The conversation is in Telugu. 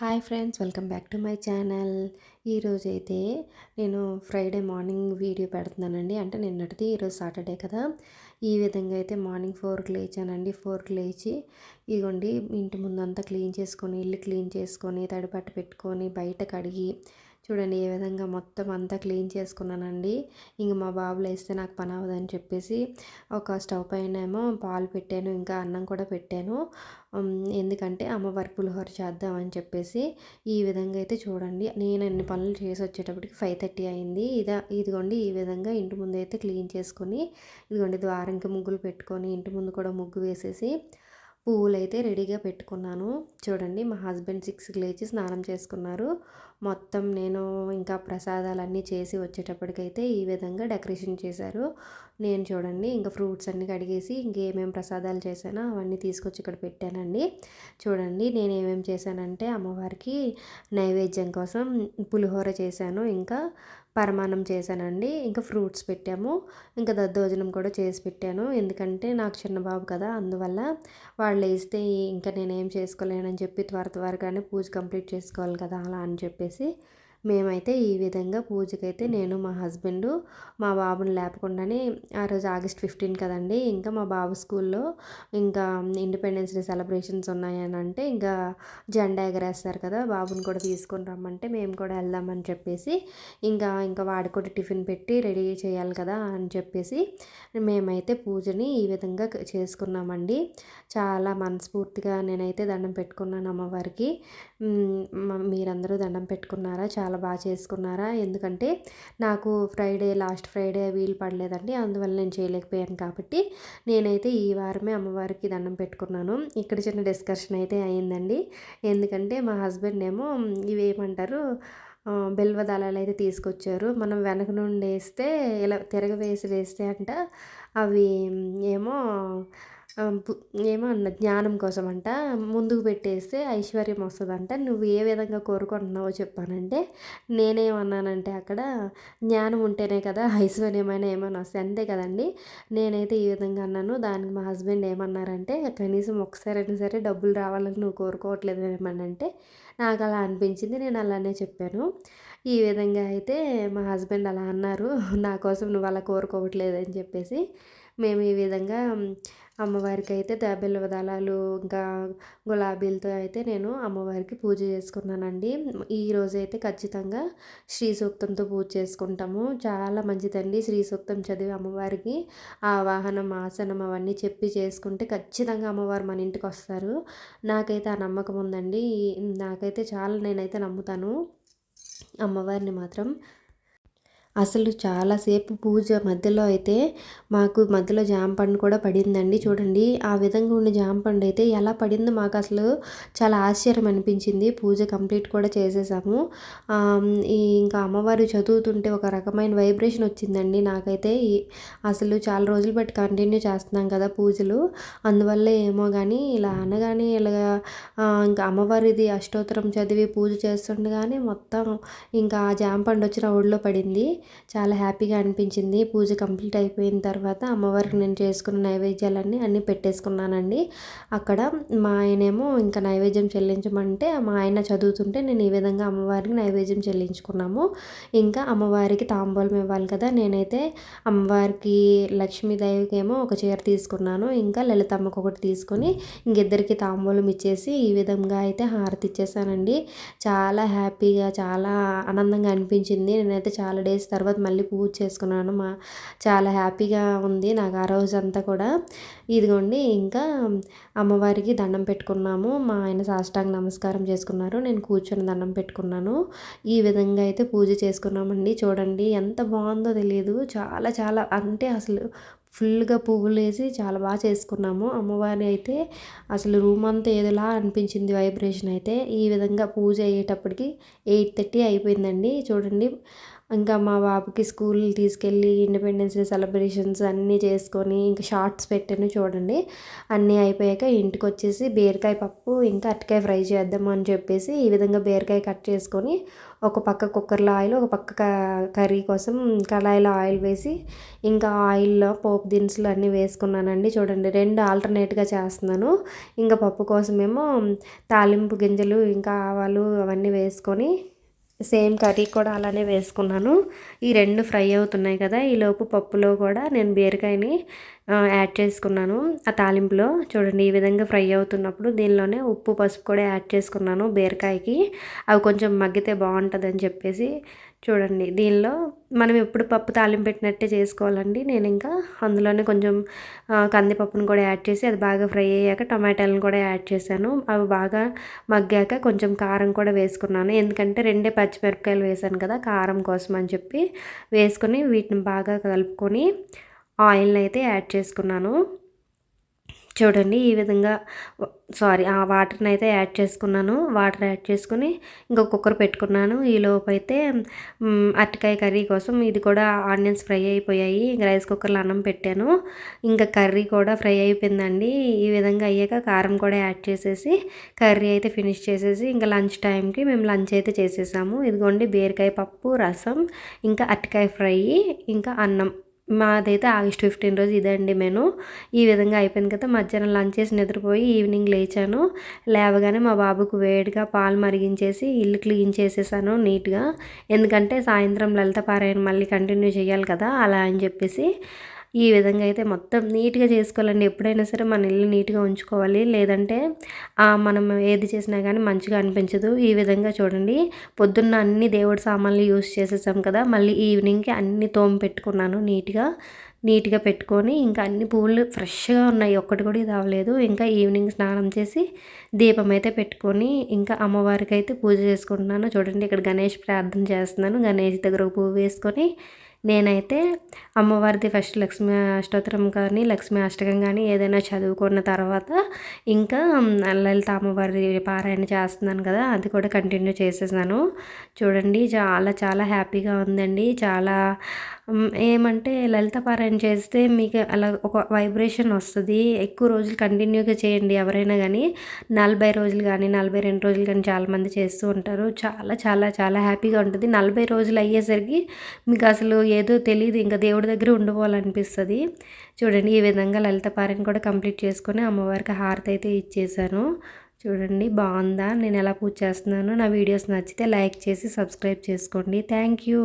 Hi friends, welcome back to my channel. ఈరోజైతే నేను ఫ్రైడే మార్నింగ్ వీడియో పెడుతున్నానండి. అంటే నిన్నటిది, ఈరోజు సాటర్డే కదా. ఈ విధంగా అయితే మార్నింగ్ 4కి లేచానండి. 4కి లేచి ఇగోండి ఇంటి ముందంతా క్లీన్ చేసుకొని, ఇల్లు క్లీన్ చేసుకొని, తడిపట్టు పెట్టుకొని, బయట కడిగి చూడండి ఏ విధంగా మొత్తం అంతా క్లీన్ చేసుకున్నానండి. ఇంక మా బాబు లేస్తే నాకు పని అవ్వదని చెప్పేసి ఒక స్టవ్ పైన ఏమో పాలు పెట్టాను, ఇంకా అన్నం కూడా పెట్టాను. ఎందుకంటే అమ్మవారి పులిహోర చేద్దామని చెప్పేసి ఈ విధంగా అయితే చూడండి నేను అన్ని పనులు చేసి వచ్చేటప్పటికి 5:30 అయింది. ఇదిగోండి ఈ విధంగా ఇంటి ముందు అయితే క్లీన్ చేసుకొని, ఇదిగోండి ద్వారంకి ముగ్గులు పెట్టుకొని, ఇంటి ముందు కూడా ముగ్గు వేసేసి పువ్వులైతే రెడీగా పెట్టుకున్నాను. చూడండి మా హస్బెండ్ 6కి లేచి స్నానం చేసుకున్నారు. మొత్తం నేను ఇంకా ప్రసాదాలన్నీ చేసి వచ్చేటప్పటికైతే ఈ విధంగా డెకరేషన్ చేశారు. నేను చూడండి ఇంకా ఫ్రూట్స్ అన్నీ కడిగేసి ఇంకేమేమి ప్రసాదాలు చేశానో అవన్నీ తీసుకొచ్చి ఇక్కడ పెట్టానండి. చూడండి నేను ఏమేమి చేశానంటే అమ్మవారికి నైవేద్యం కోసం పులిహోర చేశాను, ఇంకా పరమాన్నం చేశానండి, ఇంకా ఫ్రూట్స్ పెట్టాము, ఇంకా దద్దోజనం కూడా చేసి పెట్టాను. ఎందుకంటే నాకు చిన్న బాబు కదా, అందువల్ల వాళ్ళు వేస్తే ఇంకా నేనేం చేసుకోలేనని చెప్పి త్వరగానే పూజ కంప్లీట్ చేసుకోవాలి కదా అలా అని చెప్పేసి మేమైతే ఈ విధంగా పూజకైతే నేను మా హస్బెండు మా బాబుని లేపకుండానే ఆ రోజు ఆగస్ట్ 15 కదండి, ఇంకా మా బాబు స్కూల్లో ఇంకా ఇండిపెండెన్స్ డే సెలబ్రేషన్స్ ఉన్నాయని అంటే ఇంకా జెండా ఎగరేస్తారు కదా, బాబుని కూడా తీసుకొని రమ్మంటే మేము కూడా వెళ్దామని చెప్పేసి ఇంకా వాడికి కూడా టిఫిన్ పెట్టి రెడీ చేయాలి కదా అని చెప్పేసి మేమైతే పూజని ఈ విధంగా చేసుకున్నామండి. చాలా మనస్ఫూర్తిగా నేనైతే దండం పెట్టుకున్నాను అమ్మవారికి. మీరందరూ దండం పెట్టుకున్నారా? చాలా బాగా చేసుకున్నారా? ఎందుకంటే నాకు లాస్ట్ ఫ్రైడే వీలు పడలేదండి, అందువల్ల నేను చేయలేకపోయాను కాబట్టి నేనైతే ఈ వారమే అమ్మవారికి దండం పెట్టుకున్నాను. ఇక్కడ చిన్న డిస్కషన్ అయితే అయిందండి. ఎందుకంటే మా హస్బెండ్ ఏమో ఇవేమంటారు బెల్వదళాలు అయితే తీసుకొచ్చారు. మనం వెనక నుండి వేస్తే ఇలా వేస్తే అంట అవి ఏమో ఏమో అన్న జ్ఞానం కోసం అంట, ముందుకు పెట్టేస్తే ఐశ్వర్యం వస్తుందంట. నువ్వు ఏ విధంగా కోరుకుంటున్నావో చెప్పానంటే నేనేమన్నానంటే అక్కడ జ్ఞానం ఉంటేనే కదా ఐశ్వర్యమైన ఏమైనా వస్తాయి, అంతే కదండి. నేనైతే ఈ విధంగా అన్నాను. దానికి మా హస్బెండ్ ఏమన్నారంటే కనీసం ఒకసారైనా సరే డబ్బులు రావాలని నువ్వు కోరుకోవట్లేదు ఏమనంటే నాకు అలా అనిపించింది, నేను అలానే చెప్పాను. ఈ విధంగా అయితే మా హస్బెండ్ అలా అన్నారు, నా కోసం నువ్వు అలా కోరుకోవట్లేదు అని చెప్పేసి మేము ఈ విధంగా అమ్మవారికి అయితే బిల్వదళాలు ఇంకా గులాబీలతో అయితే నేను అమ్మవారికి పూజ చేసుకున్నానండి. ఈరోజైతే ఖచ్చితంగా శ్రీ సూక్తంతో పూజ చేసుకుంటాము. చాలా మంచిదండి శ్రీ సూక్తం చదివి అమ్మవారికి ఆ వాహనం ఆసనం అవన్నీ చెప్పి చేసుకుంటే ఖచ్చితంగా అమ్మవారు మన ఇంటికి వస్తారు. నాకైతే ఆ నమ్మకం ఉందండి. నాకైతే నేనైతే నమ్ముతాను అమ్మవారిని మాత్రం. అసలు చాలాసేపు పూజ మధ్యలో అయితే మాకు మధ్యలో జామ పండు కూడా పడిందండి. చూడండి ఆ విధంగా ఉన్న జామ పండు అయితే ఎలా పడిందో మాకు అసలు చాలా ఆశ్చర్యం అనిపించింది. పూజ కంప్లీట్ కూడా చేసేసాము. ఇంకా అమ్మవారు చదువుతుంటే ఒక రకమైన వైబ్రేషన్ వచ్చిందండి నాకైతే. అసలు చాలా రోజులు బట్టి కంటిన్యూ చేస్తున్నాం కదా పూజలు, అందువల్లే ఏమో కానీ ఇలా అనగానే ఇంకా అమ్మవారిది అష్టోత్తరం చదివి పూజ చేస్తుండగానే మొత్తం ఇంకా జామ పండు వచ్చి నా ఒడిలో పడింది. చాలా హ్యాపీగా అనిపించింది. పూజ కంప్లీట్ అయిపోయిన తర్వాత అమ్మవారికి నేను చేసుకున్న నైవేద్యాలన్నీ అన్నీ పెట్టేసుకున్నానండి. అక్కడ మా ఆయనేమో ఇంకా నైవేద్యం చెల్లించమంటే మా ఆయన చదువుతుంటే నేను ఈ విధంగా అమ్మవారికి నైవేద్యం చెల్లించుకున్నాము. ఇంకా అమ్మవారికి తాంబూలం ఇవ్వాలి కదా, నేనైతే అమ్మవారికి లక్ష్మీదేవికి ఏమో ఒక చీర తీసుకున్నాను, ఇంకా లలితమ్మకు ఒకటి తీసుకొని ఇంకిద్దరికి తాంబూలం ఇచ్చేసి ఈ విధంగా అయితే హారతి ఇచ్చేసానండి. చాలా హ్యాపీగా చాలా ఆనందంగా అనిపించింది. నేనైతే చాలా డేస్ తర్వాత మళ్ళీ పూజ చేసుకున్నాను. చాలా హ్యాపీగా ఉంది నాకు ఆ రోజంతా కూడా. ఇదిగోండి ఇంకా అమ్మవారికి దండం పెట్టుకున్నాము. మా ఆయన సాష్టాంగ నమస్కారం చేసుకున్నారు, నేను కూర్చొని దండం పెట్టుకున్నాను. ఈ విధంగా అయితే పూజ చేసుకున్నామండి. చూడండి ఎంత బాగుందో తెలియదు, చాలా చాలా అంటే అసలు ఫుల్గా పువ్వులు వేసి చాలా బాగా చేసుకున్నాము. అమ్మవారిని అయితే అసలు రూమ్ అంతా ఏదోలా అనిపించింది వైబ్రేషన్ అయితే. ఈ విధంగా పూజ అయ్యేటప్పటికి 8:30 అయిపోయిందండి. చూడండి ఇంకా మా బాబుకి స్కూల్ తీసుకెళ్ళి ఇండిపెండెన్స్ డే సెలబ్రేషన్స్ అన్నీ చేసుకొని ఇంకా షార్ట్స్ పెట్టాను చూడండి. అన్నీ అయిపోయాక ఇంటికి వచ్చేసి బీరకాయ పప్పు ఇంకా అరటికాయ ఫ్రై చేద్దాము అని చెప్పేసి ఈ విధంగా బీరకాయ కట్ చేసుకొని ఒక పక్క కుక్కర్లో ఆయిల్, ఒక పక్క కర్రీ కోసం కళాయిలో ఆయిల్ వేసి ఇంకా ఆయిల్లో పోపు దినుసులు అన్నీ వేసుకున్నానండి. చూడండి 2 ఆల్టర్నేట్గా చేస్తున్నాను. ఇంకా పప్పు కోసమేమో తాలింపు గింజలు ఇంకా ఆవాలు అవన్నీ వేసుకొని సేమ్ కర్రీ కూడా అలానే వేసుకున్నాను. ఈ 2 ఫ్రై అవుతున్నాయి కదా, ఈలోపు పప్పులో కూడా నేను బీరకాయని యాడ్ చేసుకున్నాను. ఆ తాలింపులో చూడండి ఈ విధంగా ఫ్రై అవుతున్నప్పుడు దీనిలోనే ఉప్పు పసుపు కూడా యాడ్ చేసుకున్నాను బీరకాయకి. అవి కొంచెం మగ్గితే బాగుంటుందని చెప్పేసి చూడండి దీనిలో మనం ఎప్పుడు పప్పు తాలింపు పెట్టినట్టే చేసుకోవాలండి. నేను ఇంకా అందులోనే కొంచెం కందిపప్పును కూడా యాడ్ చేసి అది బాగా ఫ్రై అయ్యాక టమాటాలను కూడా యాడ్ చేశాను. అవి బాగా మగ్గాక కొంచెం కారం కూడా వేసుకున్నాను. ఎందుకంటే 2 పచ్చిమిరపకాయలు వేసాను కదా కారం కోసం అని చెప్పి వేసుకొని వీటిని బాగా కలుపుకొని ఆయిల్ని అయితే యాడ్ చేసుకున్నాను. చూడండి ఈ విధంగా ఆ వాటర్ని అయితే యాడ్ చేసుకున్నాను. వాటర్ యాడ్ చేసుకుని ఇంకో కుక్కర్ పెట్టుకున్నాను. ఈలోపు అయితే అరటికాయ కర్రీ కోసం ఇది కూడా ఆనియన్స్ ఫ్రై అయిపోయాయి. ఇంకా రైస్ కుక్కర్లో అన్నం పెట్టాను. ఇంకా కర్రీ కూడా ఫ్రై అయిపోయిందండి. ఈ విధంగా అయ్యాక కారం కూడా యాడ్ చేసేసి కర్రీ అయితే ఫినిష్ చేసేసి ఇంకా లంచ్ టైంకి మేము లంచ్ అయితే చేసేసాము. ఇదిగోండి బీరకాయ పప్పు, రసం, ఇంకా అరటికాయ ఫ్రై, ఇంకా అన్నం. మాదైతే ఆగస్ట్ 15 రోజు ఇదండి మెను. ఈ విధంగా అయిపోయింది కదా. మధ్యాహ్నం లంచ్ చేసి నిద్రపోయి ఈవినింగ్ లేచాను. లేవగానే మా బాబుకు వేడిగా పాలు మరిగించేసి ఇల్లు క్లీన్ చేసేసాను నీట్గా. ఎందుకంటే సాయంత్రం లలిత పారాయణ మళ్ళీ కంటిన్యూ చేయాలి కదా, అలా అని చెప్పేసి ఈ విధంగా అయితే మొత్తం నీట్గా చేసుకోవాలండి. ఎప్పుడైనా సరే మన ఇల్లు నీట్గా ఉంచుకోవాలి, లేదంటే మనం ఏది చేసినా కానీ మంచిగా అనిపించదు. ఈ విధంగా చూడండి పొద్దున్న అన్ని దేవుడి సామాన్లు యూస్ చేసేసాం కదా, మళ్ళీ ఈవినింగ్కి అన్ని తోమి పెట్టుకున్నాను నీట్గా పెట్టుకొని ఇంకా అన్ని పువ్వులు ఫ్రెష్గా ఉన్నాయి, ఒక్కటి కూడా ఇది అవ్వలేదు. ఇంకా ఈవినింగ్ స్నానం చేసి దీపం అయితే పెట్టుకొని ఇంకా అమ్మవారికి అయితే పూజ చేసుకుంటున్నాను. చూడండి ఇక్కడ గణేష్ ప్రార్థన చేస్తున్నాను. గణేష్ దగ్గర ఒక పువ్వు వేసుకొని నేనైతే అమ్మవారిది ఫస్ట్ లక్ష్మీ అష్టోత్తరం కానీ లక్ష్మీ అష్టకం కానీ ఏదైనా చదువుకున్న తర్వాత ఇంకా లలిత అమ్మవారి పారాయణ చేస్తున్నాను కదా, అది కూడా కంటిన్యూ చేసేసాను. చూడండి చాలా చాలా హ్యాపీగా ఉందండి. చాలా ఏమంటే లలిత పారాయణ చేస్తే మీకు అలా ఒక వైబ్రేషన్ వస్తుంది. ఎక్కువ రోజులు కంటిన్యూగా చేయండి ఎవరైనా కానీ. 40 రోజులు కానీ 42 రోజులు కానీ చాలామంది చేస్తూ ఉంటారు. చాలా చాలా చాలా హ్యాపీగా ఉంటుంది. 40 రోజులు అయ్యేసరికి మీకు అసలు ఏదో తెలియదు, ఇంకా దేవుడి దగ్గర ఉండిపోవాలనిపిస్తుంది. చూడండి ఈ విధంగా లలిత పారాయణ కూడా కంప్లీట్ చేసుకొని అమ్మవారికి హారతి అయితే ఇచ్చేసాను. చూడండి బాగుందా నేను ఎలా పూజ చేస్తున్నాను. నా వీడియోస్ నచ్చితే లైక్ చేసి సబ్స్క్రైబ్ చేసుకోండి. Thank you.